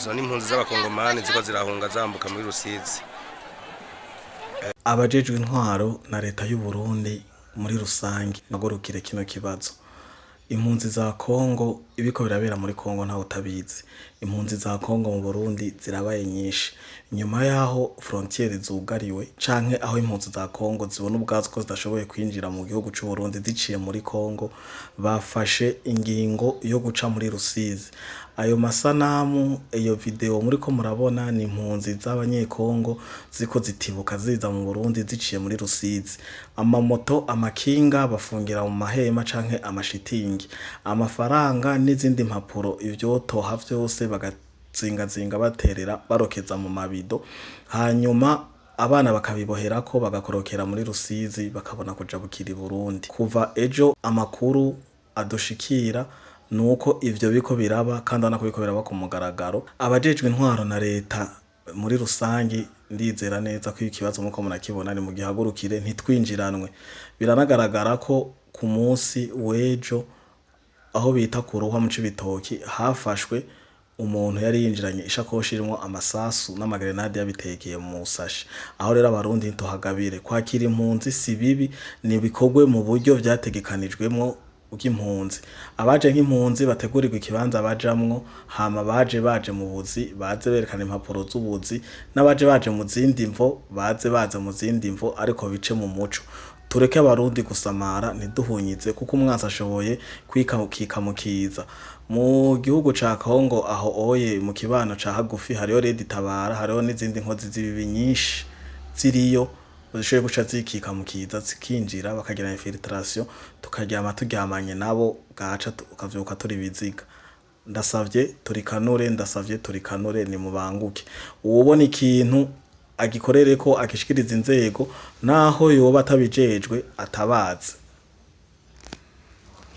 Izo ni impunzi z'abakongomani ziko zirahunga zambuka muri Rusizi. Abajejwe intwaro na leta y'u Burundi muri rusangi nagorukire kino kibazo. Impunzi za Kongo ibiko birabera muri Kongo nta utabizi. Impunzi za Kongo mu Burundi zirabaye nyinshi. Nyuma yaho frontiere zugariwe canke aho impunzi za Kongo zibona ubwazo ko zidashoboye kwinjira mu gihugu cy'u Burundi ziciye muri Kongo, bafashe ingingo yo guca muri Rusizi. Ayo masanamu, iyo video muri ko murabona ni impunzi z'abanyekongo ziko zitibuka ziza mu Burundi ziciye muri Rusizi. Amamoto, amakinga bafungira mu mahema canke amashitingi. Amafaranga n'izindi mpapuro ivyo toha vyose bagazingazinga baterera barokeza mu mabido. Hanyuma abana bakabiboherako bagakorokera muri Rusizi bakabona kuja bukiri Burundi. Kuva ejo amakuru adushikira nuko ivyo biko biraba kandi anako biko biraba ku mugaragaro. Abajejwe intwaro na leta muri rusangi ndizera neza ko ikibazo muko munakibona ni mu gihagurukire ntitwinjiranwe. Biranagaragara ko ku munsi w'ejo aho bita ku ruhwa mu Cibitoki hafashwe umuntu yari yinjiranye ishakoshi irimo amasasu n'amagrenade yabitekeye mu sashi. Aho rero abarundi ntohagabire kwakira impunzi si bibi, ni bikogwe mu buryo vyategekanijwemo bw'impunzi. Abaje nk'impunzi bategurirwa ikibanza bajamwo, hama baje mu buzi baze berekana impapuro z'ubuzi, n'abaje baje mu zindi mvo baze mu zindi mvo, ariko bice mu muco. Tureke abarundi gusamara ntiduhunyize kuko umwansi ashoboye kwikika mukiza. Mu gihugu ca Kongo aho oye mu kibano ca hagufi hariho Red Tabara, hariho n'izindi nkozi z'ibibi nyinshi ziriyo zishoboye guca zikika mukiza zikinjira bakagira infiltration, tukaryama turyamanye nabo gaca ukavyuka turi biziga. Ndasavye turikanure ni mubanguke. Uwubona ikintu agikorere ko agishikiriza inzego naho yoba atabijejwe atabaza.